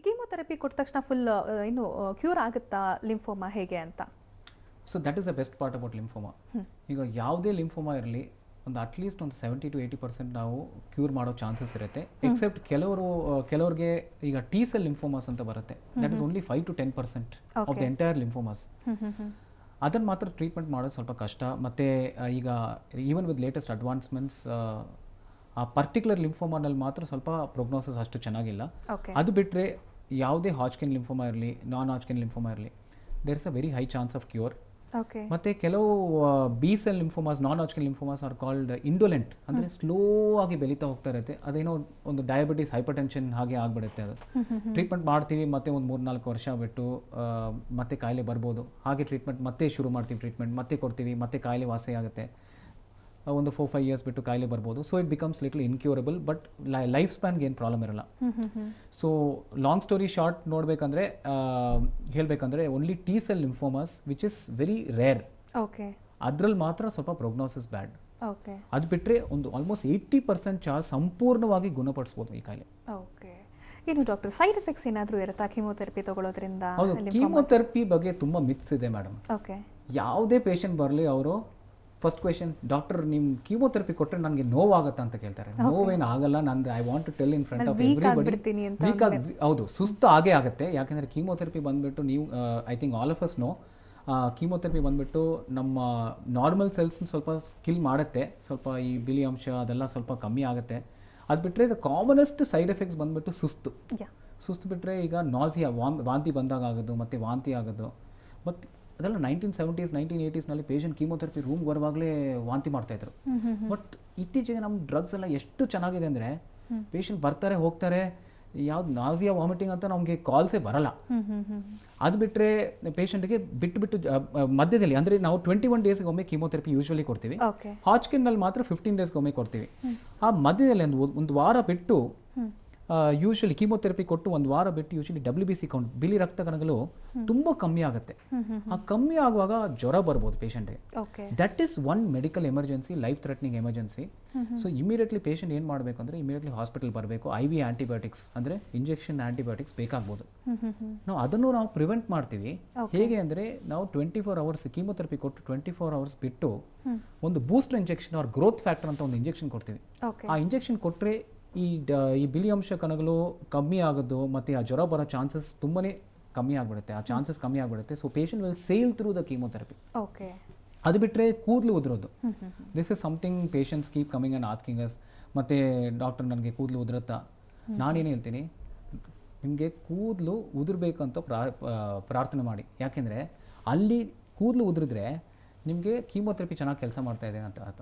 ಕೀಮೋಥೆರಪಿ ಕೊಟ್ಟ ತಕ್ಷಣ ಫುಲ್ ಏನು ಕ್ಯೂರ್ ಆಗುತ್ತಾ ಲಿಂಫೋಮಾ ಹೇಗೆ ಅಂತ? So that is the best part about lymphoma. ಈಗ ಯಾವುದೇ ಲಿಂಫೋಮಾ ಇರಲಿ ಒಂದು ಅಟ್ಲೀಸ್ಟ್ ಒಂದು 70 to 80% ನಾವು ಕ್ಯೂರ್ ಮಾಡೋ ಚಾನ್ಸಸ್ ಇರುತ್ತೆ. ಎಕ್ಸೆಪ್ಟ್ ಕೆಲವ್ರಿಗೆ ಈಗ ಟಿ ಸೆಲ್ ಲಿಂಫೋಮಾಸ್ ಅಂತ ಬರುತ್ತೆ. That is only 5 to 10% of the entire lymphomas. ಅದನ್ನು ಮಾತ್ರ ಟ್ರೀಟ್ಮೆಂಟ್ ಮಾಡೋದು ಸ್ವಲ್ಪ ಕಷ್ಟ. ಮತ್ತು ಈಗ ಈವನ್ ವಿತ್ ಲೇಟೆಸ್ಟ್ ಅಡ್ವಾನ್ಸ್ಮೆಂಟ್ಸ್ ಆ ಪರ್ಟಿಕ್ಯುಲರ್ ಲಿಂಫೋಮಾನಲ್ಲಿ ಮಾತ್ರ ಸ್ವಲ್ಪ ಪ್ರೊಗ್ನೋಸಿಸ್ ಅಷ್ಟು ಚೆನ್ನಾಗಿಲ್ಲ. ಅದು ಬಿಟ್ಟರೆ ಯಾವುದೇ ಹಾಜ್ಕಿನ್ ಲಿಂಫೋಮಾ ಇರಲಿ ನಾನ್ ಹಾಜ್ಕಿನ್ ಲಿಂಫೋಮಾ ಇರಲಿ there is a very high chance of cure. ಮತ್ತು ಕೆಲವು B cell lymphomas non Hodgkin lymphomas are called indolent, ಅಂದರೆ ಸ್ಲೋ ಆಗಿ ಬೆಳೀತಾ ಹೋಗ್ತಾ ಇರುತ್ತೆ. ಅದೇನೋ ಒಂದು ಡಯಾಬಿಟಿಸ್ ಹೈಪರ್ ಟೆನ್ಷನ್ ಹಾಗೆ ಆಗಿಬಿಡುತ್ತೆ. ಅದು ಟ್ರೀಟ್ಮೆಂಟ್ ಮಾಡ್ತೀವಿ ಮತ್ತೆ ಒಂದು 3-4 ವರ್ಷ ಬಿಟ್ಟು ಮತ್ತೆ ಕಾಯಿಲೆ ಬರ್ಬೋದು. ಹಾಗೆ ಟ್ರೀಟ್ಮೆಂಟ್ ಮತ್ತೆ ಶುರು ಮಾಡ್ತೀವಿ, ಟ್ರೀಟ್ಮೆಂಟ್ ಮತ್ತೆ ಕೊಡ್ತೀವಿ, ಮತ್ತೆ ಕಾಯಿಲೆ ವಾಸಿ ಆಗುತ್ತೆ. ಒಂದು 4-5 years ಬಿಟ್ಟು ಕಾಯಿಲೆ ಬರ್ಬೋದು. So it becomes little incurable, but life ಸ್ಪ್ಯಾನ್ಗೆ ಏನು ಪ್ರಾಬ್ಲಮ್ ಇರಲ್ಲ. ಸೊ ಲಾಂಗ್ ಸ್ಟೋರಿ ಶಾರ್ಟ್ ನೋಡಬೇಕಂದ್ರೆ ಹೇಳಬೇಕಂದ್ರೆ only T cell lymphomas which is very rare, ಅದ್ರಲ್ಲಿ ಮಾತ್ರ ಸ್ವಲ್ಪ ಪ್ರೊಗ್ನೋಸಿಸ್ ಬ್ಯಾಡ್. ಅದು ಬಿಟ್ಟರೆ ಒಂದು ಆಲ್ಮೋಸ್ಟ್ 80% ಚಾರ್ಜ್ ಸಂಪೂರ್ಣವಾಗಿ ಗುಣಪಡಿಸ್ಬೋದು ಈ ಕಾಯಿಲೆ. ಏನು ಡಾಕ್ಟರ್ ಸೈಡ್ ಎಫೆಕ್ಟ್ಸ್ ಏನಾದರೂ ಇರುತ್ತಾ ಕೀಮೋಥೆರಪಿ ತಗೊಳ್ಳೋದ್ರಿಂದ? ಹೌದು, ಕೀಮೋಥೆರಪಿ ಬಗ್ಗೆ ತುಂಬ ಮಿತ್ಸ್ ಇದೆ ಮೇಡಮ್. ಯಾವುದೇ ಪೇಷಂಟ್ ಬರಲಿ ಅವರು ಫಸ್ಟ್ ಕ್ವೆಶನ್, ಡಾಕ್ಟರ್ ನಿಮ್ಮ ಕೀಮೋಥೆರಪಿ ಕೊಟ್ಟರೆ ನನಗೆ ನೋವಾಗುತ್ತಾ ಅಂತ ಕೇಳ್ತಾರೆ. ನೋವೇನು ಆಗಲ್ಲ, ನಂದು I want to tell in front of everybody. Weak ಆಗಿ ಹೌದು, ಸುಸ್ತು ಆಗೇ ಆಗುತ್ತೆ. ಯಾಕೆಂದರೆ ಕೀಮೋಥೆರಪಿ ಬಂದುಬಿಟ್ಟು ನೀವು I think all of us know, chemotherapy ಬಂದುಬಿಟ್ಟು ನಮ್ಮ ನಾರ್ಮಲ್ ಸೆಲ್ಸ್ನ ಸ್ವಲ್ಪ ಕಿಲ್ ಮಾಡುತ್ತೆ. ಸ್ವಲ್ಪ ಈ ಬಿಳಿ ಅಂಶ ಅದೆಲ್ಲ ಸ್ವಲ್ಪ ಕಮ್ಮಿ ಆಗುತ್ತೆ. ಅದು ಬಿಟ್ಟರೆ ದ ಕಾಮನೆಸ್ಟ್ ಸೈಡ್ ಎಫೆಕ್ಟ್ಸ್ ಬಂದುಬಿಟ್ಟು ಸುಸ್ತು ಬಿಟ್ಟರೆ ಈಗ ನಾಸಿಯಾ, ವಾಂತಿ ಬಂದಾಗ ಆಗೋದು ಮತ್ತು ವಾಂತಿ ಆಗೋದು. ಮತ್ತು ಅದೆಲ್ಲ 1970s 1980s ಪೇಷಂಟ್ ಕೀಮೋಥೆರಪಿ ರೂಮ್ಗೆ ಬರುವಾಗಲೇ ವಾಂತಿ ಮಾಡ್ತಾಯಿದ್ರು. ಬಟ್ ಇತ್ತೀಚೆಗೆ ನಮ್ಮ ಡ್ರಗ್ಸ್ ಎಲ್ಲ ಎಷ್ಟು ಚೆನ್ನಾಗಿದೆ ಅಂದರೆ ಪೇಷಂಟ್ ಬರ್ತಾರೆ ಹೋಗ್ತಾರೆ, ಯಾವ್ದು ನಾಸಿಯಾ ವಾಮಿಟಿಂಗ್ ಅಂತ ನಮಗೆ ಕಾಲ್ಸೇ ಬರಲ್ಲ. ಅದು ಬಿಟ್ಟರೆ ಪೇಷಂಟ್ಗೆ ಬಿಟ್ಟು ಮಧ್ಯದಲ್ಲಿ ಅಂದರೆ ನಾವು 21 days ಒಮ್ಮೆ ಕೀಮೋಥೆರಪಿ ಯೂಶ್ವಲಿ ಕೊಡ್ತೀವಿ. ಹಾಜ್ಕಿನ್ನಲ್ಲಿ ಮಾತ್ರ 15 days ಒಮ್ಮೆ ಕೊಡ್ತೀವಿ. ಆ ಮಧ್ಯದಲ್ಲಿ ಒಂದು ವಾರ ಬಿಟ್ಟು ಯೂಶ್ವಲಿ ಕೀಮೋಥೆರಪಿ ಕೊಟ್ಟು ಒಂದು ವಾರ ಬಿಟ್ಟು ಯೂಶ್ವಲಿ WBC ಕೌಂಟ್, ಬಿಳಿ ರಕ್ತ ಕಣಗಳು ತುಂಬ ಕಮ್ಮಿ ಆಗುತ್ತೆ. ಆ ಕಮ್ಮಿ ಆಗುವಾಗ ಜ್ವರ ಬರ್ಬೋದು ಪೇಷಂಟ್ಗೆ. That is one medical emergency, life threatening emergency. So immediately patient ಏನು ಮಾಡಬೇಕು ಅಂದರೆ ಇಮಿಡಿಯೇಟ್ಲಿ ಹಾಸ್ಪಿಟಲ್ ಬರಬೇಕು. IV ಆ್ಯಂಟಿಬಯೋಟಿಕ್ಸ್ ಅಂದರೆ ಇಂಜೆಕ್ಷನ್ ಆ್ಯಂಟಿಬಯೋಟಿಕ್ಸ್ ಬೇಕಾಗ್ಬೋದು. ನಾವು ಪ್ರಿವೆಂಟ್ ಮಾಡ್ತೀವಿ. ಹೇಗೆ ಅಂದರೆ ನಾವು 24 hours ಕೀಮೋಥೆರಪಿ ಕೊಟ್ಟು 24 hours ಬಿಟ್ಟು ಒಂದು booster injection or growth factor ಅಂತ ಒಂದು ಇಂಜೆಕ್ಷನ್ ಕೊಡ್ತೀವಿ. ಆ ಇಂಜೆಕ್ಷನ್ ಕೊಟ್ಟರೆ ಈ ಬಿಳಿ ಅಂಶ ಕಣಗಳು ಕಮ್ಮಿ ಆಗೋದು ಮತ್ತು ಆ ಜ್ವರ ಬರೋ ಚಾನ್ಸಸ್ ತುಂಬಾ ಕಮ್ಮಿ ಆಗಿಬಿಡುತ್ತೆ. So patient will sail through the chemotherapy. ಅದು ಬಿಟ್ಟರೆ ಕೂದಲು ಉದುರೋದು, this is something patients keep coming and asking us. ಮತ್ತು ಡಾಕ್ಟರ್ ನನಗೆ ಕೂದಲು ಉದುರುತ್ತಾ? ನಾನೇನು ಹೇಳ್ತೀನಿ, ನಿಮಗೆ ಕೂದಲು ಉದುರಬೇಕಂತ ಪ್ರಾರ್ಥನೆ ಮಾಡಿ. ಯಾಕೆಂದರೆ ಅಲ್ಲಿ ಕೂದಲು ಉದುರಿದ್ರೆ ನಿಮಗೆ ಕೀಮೋಥೆರಪಿ ಚೆನ್ನಾಗಿ ಕೆಲಸ ಮಾಡ್ತಾ ಇದೆ ಅಂತ ಅರ್ಥ.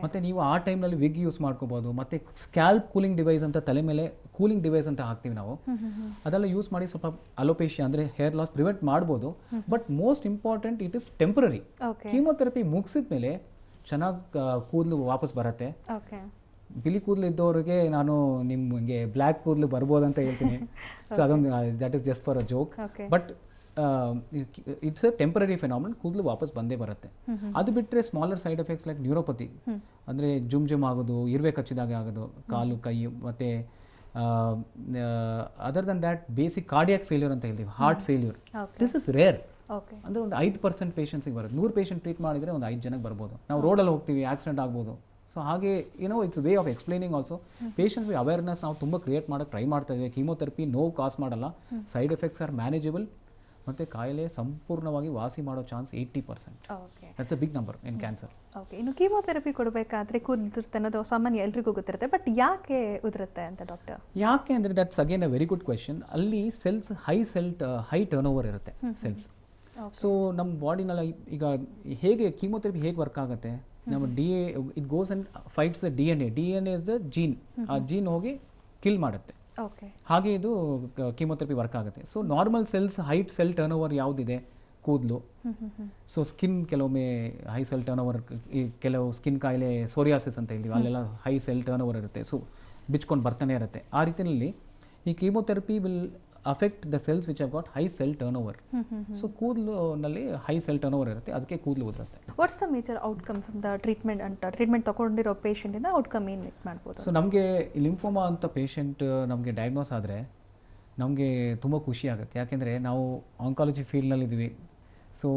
ಮತ್ತು ನೀವು ಆ ಟೈಮ್ನಲ್ಲಿ ವಿಗ್ ಯೂಸ್ ಮಾಡ್ಕೋಬೋದು. ಮತ್ತು ಸ್ಕ್ಯಾಲ್ಪ್ ಕೂಲಿಂಗ್ ಡಿವೈಸ್ ಅಂತ, ತಲೆ ಮೇಲೆ ಕೂಲಿಂಗ್ ಡಿವೈಸ್ ಅಂತ ಹಾಕ್ತೀವಿ ನಾವು, ಅದೆಲ್ಲ ಯೂಸ್ ಮಾಡಿ ಸ್ವಲ್ಪ ಅಲೋಪೇಶಿಯಾ ಅಂದರೆ ಹೇರ್ ಲಾಸ್ ಪ್ರಿವೆಂಟ್ ಮಾಡ್ಬೋದು. But most important it is temporary. Chemotherapy ಮುಗಿಸಿದ ಮೇಲೆ ಚೆನ್ನಾಗಿ ಕೂದಲು ವಾಪಸ್ ಬರುತ್ತೆ. ಬಿಳಿ ಕೂದಲು ಇದ್ದವ್ರಿಗೆ ನಾನು ನಿಮಗೆ ಬ್ಲ್ಯಾಕ್ ಕೂದಲು ಬರ್ಬೋದು ಅಂತ ಹೇಳ್ತೀನಿ. ಸೊ ಅದೊಂದು that is just for a joke. But it's a temporary phenomenon, ಕೂದಲು ವಾಪಸ್ ಬಂದೇ ಬರುತ್ತೆ. ಅದು ಬಿಟ್ಟರೆ smaller side effects like neuropathy ಅಂದರೆ ಜುಮ್ ಆಗೋದು, ಇರುವೆ ಕಚ್ಚಿದಾಗೆ ಆಗೋದು ಕಾಲು ಕೈ, ಮತ್ತು other than that basic cardiac failure ಅಂತ ಹೇಳ್ತೀವಿ, heart failure. This is rare. Okay ಅಂದರೆ ಒಂದು 5% ಪೇಷಂಟ್ಸಿಗೆ ಬರುತ್ತೆ. 100 ಪೇಷಂಟ್ ಟ್ರೀಟ್ ಮಾಡಿದರೆ ಒಂದು 5 ಜನಕ್ಕೆ ಬರ್ಬೋದು. ನಾವು ರೋಡಲ್ಲಿ ಹೋಗ್ತೀವಿ, ಆಕ್ಸಿಡೆಂಟ್ ಆಗ್ಬೋದು. ಸೊ ಹಾಗೆ it's way of explaining also. ಪೇಷಂಟ್ಸ್ಗೆ ಅವೇರ್ನೆಸ್ ನಾವು ತುಂಬ ಕ್ರಿಯೇಟ್ ಮಾಡೋಕ್ಕೆ ಟ್ರೈ ಮಾಡ್ತಾ ಇದ್ದೀವಿ. ಕೀಮೋಥೆರಪಿ ನೋವು ಕಾಸ್ ಮಾಡಲ್ಲ, ಸೈಡ್ ಎಫೆಕ್ಟ್ಸ್ ಆರ್ ಮ್ಯಾನೇಜಬಲ್, ಮತ್ತು ಕಾಯಿಲೆ ಸಂಪೂರ್ಣವಾಗಿ ವಾಸಿ ಮಾಡೋ chance 80%. Okay that's a big number in cancer. Okay, ಇನ್ನು ಕೀಮೋಥೆರಪಿ ಕೊಡಬೇಕಾದ್ರೆ ಕೂದಲಿರುತ್ತೆ ಅನ್ನೋದು ಸಾಮಾನ್ಯ ಎಲ್ರಿಗೂ ಗೊತ್ತಿರುತ್ತೆ, ಬಟ್ ಯಾಕೆ ಉದುರುತ್ತೆ ಅಂತ ಡಾಕ್ಟರ್? ಯಾಕೆ ಅಂದರೆ that's again a very good question. ಅಲ್ಲಿ ಸೆಲ್ಸ್ ಹೈ ಟರ್ನ್ ಓವರ್ ಇರುತ್ತೆ ಸೆಲ್ಸ್. ಸೊ ನಮ್ಮ ಬಾಡಿನಲ್ಲಿ ಈಗ ಹೇಗೆ ಕೀಮೋಥೆರಪಿ ಹೇಗೆ ವರ್ಕ್ ಆಗುತ್ತೆ, ನಮ್ಮ it goes and fights the D N A is the gene. ಆ ಜೀನ್ ಹೋಗಿ ಕಿಲ್ ಮಾಡುತ್ತೆ. ಓಕೆ, ಹಾಗೆ ಇದು ಕೀಮೋಥೆರಪಿ ವರ್ಕ್ ಆಗುತ್ತೆ. So normal cells high cell turn over ಯಾವುದಿದೆ, ಕೂದಲು. ಸೊ ಸ್ಕಿನ್ ಕೆಲವೊಮ್ಮೆ ಹೈ ಸೆಲ್ ಟರ್ನ್ ಓವರ್, ಕೆಲವು ಸ್ಕಿನ್ ಕಾಯಿಲೆ ಸೋರಿಯಾಸಿಸ್ ಅಂತ ಹೇಳ್ತೀವಿ, ಅಲ್ಲೆಲ್ಲ ಹೈ ಸೆಲ್ ಟರ್ನ್ ಓವರ್ ಇರುತ್ತೆ. ಸೊ ಬಿಚ್ಕೊಂಡು ಬರ್ತಾನೆ ಇರುತ್ತೆ. ಆ ರೀತಿಯಲ್ಲಿ ಈ chemotherapy will affect the cells which have got high cell turn over. So ಕೂದಲಿನಲ್ಲಿ ಹೈ ಸೆಲ್ ಟರ್ನ್ ಓವರ್ ಇರುತ್ತೆ, ಅದಕ್ಕೆ ಕೂದಲು ಉದುರುತ್ತೆ. What's the major outcome from the treatment ಅಂತ ಟ್ರೀಟ್ಮೆಂಟ್ ತಗೊಂಡಿರೋ ಪೇಷಂಟಿಂದ ಔಟ್ಕಮ್ ಏನು ಮಾಡ್ಬೋದು? ಸೊ ನಮಗೆ ಲಿಂಫೋಮಾ ಅಂತ ಪೇಷಂಟ್ ನಮಗೆ ಡಯಾಗ್ನೋಸ್ ಆದರೆ ನಮಗೆ ತುಂಬ ಖುಷಿ ಆಗುತ್ತೆ. ಯಾಕೆಂದರೆ ನಾವು ಆಂಕಾಲಜಿ ಫೀಲ್ಡ್ನಲ್ಲಿದ್ದೀವಿ. So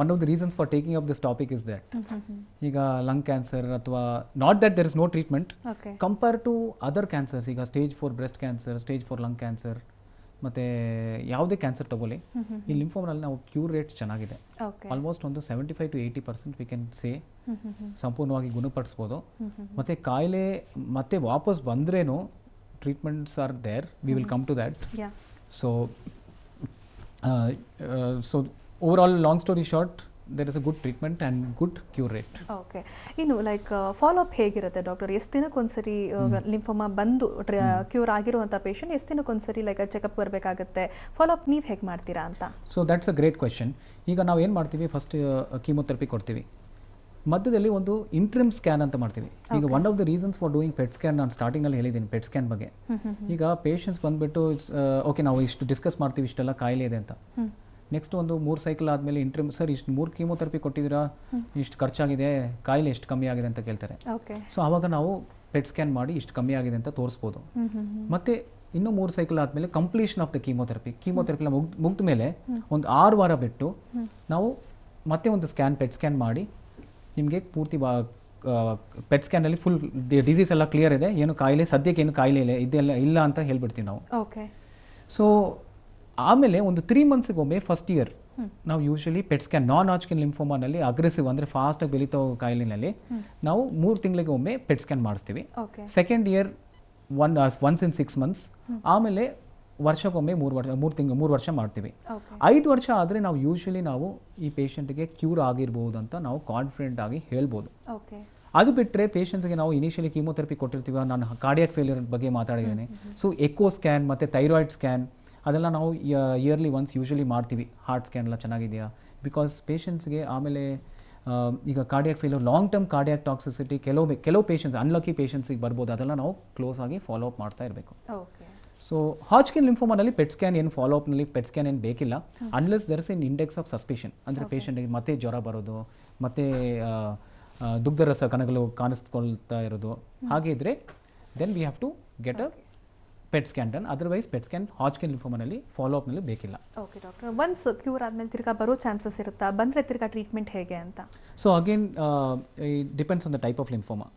one of the reasons for taking up this topic is that ಈಗ ಲಂಗ್ ಕ್ಯಾನ್ಸರ್ ಅಥವಾ not that there is no treatment compare to other cancers. ಈಗ stage 4 breast cancer, stage 4 lung cancer, ಮತ್ತು ಯಾವುದೇ cancer ತಗೊಳ್ಳಿ, ಈ ಲಿಂಫೋಮನಲ್ಲಿ ನಾವು cure rates ಚೆನ್ನಾಗಿದೆ. Almost ಒಂದು 75 to 80% ವಿ ಕ್ಯಾನ್ ಸೇ ಸಂಪೂರ್ಣವಾಗಿ ಗುಣಪಡಿಸ್ಬೋದು. ಮತ್ತು ಕಾಯಿಲೆ ಮತ್ತೆ ವಾಪಸ್ ಬಂದ್ರೇನು treatments are there, we will come to that. So overall long story short, there is a good treatment and good cure rate. Okay, ಇನ್ನು ಲೈಕ್ ಫಾಲೋ ಅಪ್ ಹೇಗಿರುತ್ತೆ doctor? ಎಷ್ಟು ದಿನಕ್ಕೊಂದ್ಸರಿ ಲಿಂಫೋಮಾ ಬಂದು ಕ್ಯೂರ್ ಆಗಿರುವಂಥ ಪೇಷಂಟ್ ಎಷ್ಟು ದಿನಕ್ಕೊಂದ್ಸರಿ ಲೈಕ್ ಚೆಕಪ್ ಬರಬೇಕಾಗುತ್ತೆ? Follow up ನೀವು ಹೇಗೆ ಮಾಡ್ತೀರಾ ಅಂತ? So that's a great question. ಈಗ ನಾವು ಏನು ಮಾಡ್ತೀವಿ, ಫಸ್ಟ್ ಕೀಮೋಥೆರಪಿ ಕೊಡ್ತೀವಿ, ಮಧ್ಯದಲ್ಲಿ ಒಂದು ಇಂಟ್ರಿಮ್ ಸ್ಕ್ಯಾನ್ ಅಂತ ಮಾಡ್ತೀವಿ. ಈಗ one of the reasons for doing pet scan, ನಾನು ಸ್ಟಾರ್ಟಿಂಗಲ್ಲಿ ಹೇಳಿದ್ದೀನಿ ಪೆಟ್ ಸ್ಕ್ಯಾನ್ ಬಗ್ಗೆ. ಈಗ ಪೇಷಂಟ್ಸ್ ಬಂದುಬಿಟ್ಟು ಓಕೆ ನಾವು ಇಷ್ಟು ಡಿಸ್ಕಸ್ ಮಾಡ್ತೀವಿ, ಇಷ್ಟೆಲ್ಲ ಕಾಯಿಲೆ ಇದೆ ಅಂತ. ನೆಕ್ಸ್ಟ್ ಒಂದು 3 ಸೈಕಲ್ ಆದಮೇಲೆ ಇಂಟ್ರಿಮ್, ಸರ್ ಇಷ್ಟು 3 ಕೀಮೋಥೆರಪಿ ಕೊಟ್ಟಿದ್ದೀರಾ, ಇಷ್ಟು ಖರ್ಚಾಗಿದೆ, ಕಾಯಿಲೆ ಎಷ್ಟು ಕಮ್ಮಿ ಆಗಿದೆ ಅಂತ ಕೇಳ್ತಾರೆ. ಸೊ ಆವಾಗ ನಾವು ಪೆಟ್ ಸ್ಕ್ಯಾನ್ ಮಾಡಿ ಇಷ್ಟು ಕಮ್ಮಿ ಆಗಿದೆ ಅಂತ ತೋರಿಸ್ಬೋದು. ಮತ್ತು ಇನ್ನೂ 3 ಸೈಕಲ್ ಆದಮೇಲೆ ಕಂಪ್ಲೀಷನ್ ಆಫ್ ದ ಕೀಮೋಥೆರಪಿನ ಮುಗ್ದ ಮೇಲೆ ಒಂದು 6 ವಾರ ಬಿಟ್ಟು ನಾವು ಮತ್ತೆ ಒಂದು ಪೆಟ್ ಸ್ಕ್ಯಾನ್ ಮಾಡಿ ನಿಮಗೆ ಪೂರ್ತಿ ಪೆಟ್ ಸ್ಕ್ಯಾನಲ್ಲಿ ಫುಲ್ ಡಿಸೀಸ್ ಎಲ್ಲ ಕ್ಲಿಯರ್ ಇದೆ, ಏನು ಕಾಯಿಲೆ ಸದ್ಯಕ್ಕೆ ಏನು ಕಾಯಿಲೆ ಇಲ್ಲ ಅಂತ ಹೇಳ್ಬಿಡ್ತೀವಿ ನಾವು. ಸೊ ಆಮೇಲೆ ಒಂದು 3 ಮಂತ್ಸಿಗೊಮ್ಮೆ ಫಸ್ಟ್ ಇಯರ್ ನಾವು ಯೂಶಲಿ ಪೆಟ್ ಸ್ಕ್ಯಾನ್, ನಾನ್ ಹಾಜ್ಕಿನ್ ಲಿಂಫೋಮಾನಲ್ಲಿ ಅಗ್ರೆಸಿವ್ ಅಂದರೆ ಫಾಸ್ಟಾಗಿ ಬೆಳೀತಾ ಕಾಯಿಲೆನಲ್ಲಿ ನಾವು 3 ತಿಂಗಳಿಗೆ ಒಮ್ಮೆ ಪೆಟ್ ಸ್ಕ್ಯಾನ್ ಮಾಡಿಸ್ತೀವಿ. Second year once in 6 months, ಆಮೇಲೆ ವರ್ಷಕ್ಕೊಮ್ಮೆ 3 ವರ್ಷ ಮಾಡ್ತೀವಿ. 5 ವರ್ಷ ಆದರೆ ನಾವು ಯೂಶಲಿ ನಾವು ಈ ಪೇಷಂಟ್ಗೆ ಕ್ಯೂರ್ ಆಗಿರ್ಬೋದು ಅಂತ ನಾವು ಕಾನ್ಫಿಡೆಂಟ್ ಆಗಿ ಹೇಳ್ಬೋದು. ಅದು ಬಿಟ್ಟರೆ ಪೇಷಂಟ್ಸ್ಗೆ ನಾವು ಇನಿಷಿಯಲಿ ಕೀಮೋಥೆರಪಿ ಕೊಟ್ಟಿರ್ತೀವಿ. ನಾನು ಕಾರ್ಡಿಯಾಕ್ ಫೇಲ್ಯೂರ್ ಬಗ್ಗೆ ಮಾತಾಡಿದ್ದೇನೆ. ಸೊ ಎಕೋ ಸ್ಕ್ಯಾನ್ ಮತ್ತು ಥೈರಾಯ್ಡ್ ಸ್ಕ್ಯಾನ್ ಅದೆಲ್ಲ ನಾವು ಇಯರ್ಲಿ ಒನ್ಸ್ ಯೂಶಲಿ ಮಾಡ್ತೀವಿ. ಹಾರ್ಟ್ ಸ್ಕ್ಯಾನ್ ಎಲ್ಲ ಚೆನ್ನಾಗಿದೆಯಾ, ಬಿಕಾಸ್ ಪೇಷಂಟ್ಸ್ಗೆ ಆಮೇಲೆ ಈಗ cardiac failure, long term cardiac toxicity ಕೆಲವು ಪೇಷಂಟ್ಸ್ ಅನ್ಲಕ್ಕಿ ಪೇಷಂಟ್ಸಿಗೆ ಬರ್ಬೋದು. ಅದೆಲ್ಲ ನಾವು ಕ್ಲೋಸ್ ಆಗಿ ಫಾಲೋ ಅಪ್ ಮಾಡ್ತಾ ಇರಬೇಕು. ಸೊ ಹಾಜ್ಕಿನ್ ಲಿಂಫೋಮಾನಲ್ಲಿ ಪೆಟ್ ಸ್ಕ್ಯಾನ್ ಏನು ಫಾಲೋ ಅಪ್ನಲ್ಲಿ ಪೆಟ್ ಸ್ಕ್ಯಾನ್ ಏನು ಬೇಕಿಲ್ಲ, unless there is an index of suspicion. ಅಂದರೆ ಪೇಷಂಟಿಗೆ ಮತ್ತೆ ಜ್ವರ ಬರೋದು, ಮತ್ತೆ ದುಗ್ಧರಸ ಕಣಗಳು ಕಾಣಿಸ್ಕೊಳ್ತಾ ಇರೋದು, ಹಾಗೆ ಇದ್ದರೆ then we have to get a PET scan done. Otherwise PET scan Hodgkin ಲಿಂಫೋಮಾನಲ್ಲಿ ಫಾಲೋ ಅಪ್ನಲ್ಲಿ ಬೇಕಿಲ್ಲ. ಓಕೆ ಡಾಕ್ಟರ್, ಒನ್ಸ್ ಕ್ಯೂರ್ ಆದಮೇಲೆ ತಿರ್ಗಾ ಬರೋ ಚಾನ್ಸಸ್ ಇರುತ್ತಾ? ಬಂದರೆ ತಿರ್ಗಾ ಟ್ರೀಟ್ಮೆಂಟ್ ಹೇಗೆ ಅಂತ? So again depends on the type of lymphoma.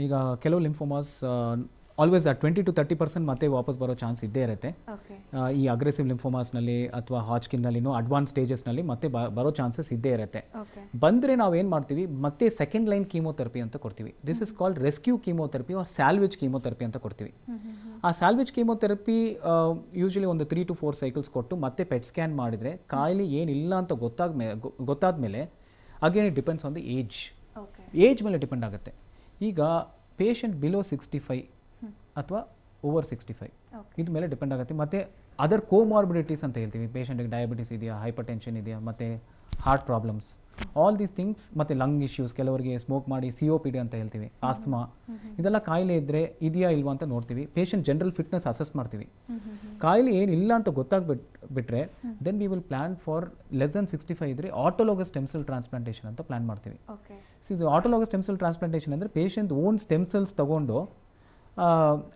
ಈಗ ಕೆಲವು ಲಿಂಫೋಮಾಸ್ ಆಲ್ವೇಸ್ 20 to 30% ಮತ್ತೆ ವಾಪಸ್ ಬರೋ ಚಾನ್ಸ್ ಇದ್ದೇ ಇರುತ್ತೆ. ಈ ಅಗ್ರೆಸಿವ್ ಲಿಂಫೋಮಾಸ್ನಲ್ಲಿ ಅಥವಾ ಹಾಜ್ಕಿನ್ನಲ್ಲಿ ಅಡ್ವಾನ್ಸ್ ಸ್ಟೇಜಸ್ನಲ್ಲಿ ಮತ್ತೆ ಬರೋ ಚಾನ್ಸಸ್ ಇದ್ದೇ ಇರುತ್ತೆ. ಬಂದರೆ ನಾವು ಏನು ಮಾಡ್ತೀವಿ, ಮತ್ತೆ ಸೆಕೆಂಡ್ ಲೈನ್ ಕೀಮೋಥೆರಪಿ ಅಂತ ಕೊಡ್ತೀವಿ. This is called rescue chemotherapy or salvage chemotherapy ಅಂತ ಕೊಡ್ತೀವಿ. ಆ ಸ್ಯಾಲ್ವೇಜ್ ಕೀಮೋಥೆರಪಿ ಯೂಶಲಿ ಒಂದು 3 to 4 ಸೈಕಲ್ಸ್ ಕೊಟ್ಟು ಮತ್ತೆ ಪೆಟ್ ಸ್ಕ್ಯಾನ್ ಮಾಡಿದರೆ ಕಾಯಿಲೆ ಏನಿಲ್ಲ ಅಂತ ಗೊತ್ತಾದ್ಮೇಲೆ again it depends on the age ಮೇಲೆ ಡಿಪೆಂಡ್ ಆಗುತ್ತೆ. ಈಗ ಪೇಷಂಟ್ ಬಿಲೋ 65 ಅಥವಾ ಓವರ್ 65 ಇದ್ರ ಮೇಲೆ ಡಿಪೆಂಡ್ ಆಗುತ್ತೆ. ಮತ್ತು ಅದರ್ ಕೋಮಾರ್ಬಿಡಿಟೀಸ್ ಅಂತ ಹೇಳ್ತೀವಿ. ಪೇಷಂಟಿಗೆ ಡಯಾಬಿಟಿಸ್ ಇದೆಯಾ, ಹೈಪರ್ ಟೆನ್ಷನ್ ಇದೆಯಾ, ಮತ್ತು heart problems, all these things, ಮತ್ತು ಲಂಗ್ ಇಶ್ಯೂಸ್, ಕೆಲವರಿಗೆ ಸ್ಮೋಕ್ ಮಾಡಿ COPD ಅಂತ ಹೇಳ್ತೀವಿ, ಆಸ್ತಮಾ, ಇದೆಲ್ಲ ಕಾಯಿಲೆ ಇದ್ದರೆ ಇದೆಯಾ ಇಲ್ವಾ ಅಂತ ನೋಡ್ತೀವಿ. ಪೇಷಂಟ್ ಜನರಲ್ ಫಿಟ್ನೆಸ್ ಅಸೆಸ್ ಮಾಡ್ತೀವಿ. ಕಾಯಿಲೆ ಏನಿಲ್ಲ ಅಂತ ಗೊತ್ತಾಗ್ಬಿಟ್ರೆ then we will plan for less than 65 ಇದ್ದರೆ ಆಟೋಲೋಗಸ್ ಸ್ಟೆಮ್ ಸೆಲ್ ಟ್ರಾನ್ಸ್ಪ್ಲಾಂಟೇಷನ್ ಅಂತ ಪ್ಲ್ಯಾನ್ ಮಾಡ್ತೀವಿ. ಸೊ ಇದು ಆಟೋಲೋಗಸ್ ಸ್ಟೆಮ್ ಸೆಲ್ ಟ್ರಾನ್ಸ್ಪ್ಲಾಂಟೇಷನ್ ಅಂದರೆ ಪೇಷಂಟ್ ಓನ್ ಸ್ಟೆಮ್ ಸೆಲ್ಸ್ ತೊಗೊಂಡು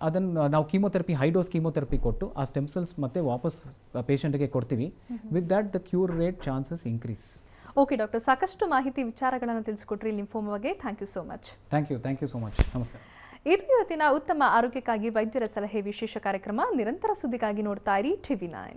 ಅದನ್ನು ನಾವು ಕೀಮೋಥೆರಪಿ ಹೈ ಡೋಸ್ ಕೀಮೋಥೆರಪಿ ಕೊಟ್ಟು ಆ ಸ್ಟೆಮ್ ಸೆಲ್ಸ್ ಮತ್ತೆ ವಾಪಸ್ ಪೇಷಂಟ್ಗೆ ಕೊಡ್ತೀವಿ. With that the cure rate chances increase. Okay doctor, ಸಾಕಷ್ಟು ಮಾಹಿತಿ ವಿಚಾರಗಳನ್ನು ತಿಳಿಸ್ಕೊಟ್ರಿ ಲಿಂಫೋಮಾ ಬಗ್ಗೆ. Thank you so much. Thank you so much. ನಮಸ್ಕಾರ. ಇದು ಇವತ್ತಿನ ಉತ್ತಮ ಆರೋಗ್ಯಕ್ಕಾಗಿ ವೈದ್ಯರ ಸಲಹೆ ವಿಶೇಷ ಕಾರ್ಯಕ್ರಮ. ನಿರಂತರ ಸುದ್ದಿಗಾಗಿ ನೋಡ್ತಾ ಇರಿ TV9.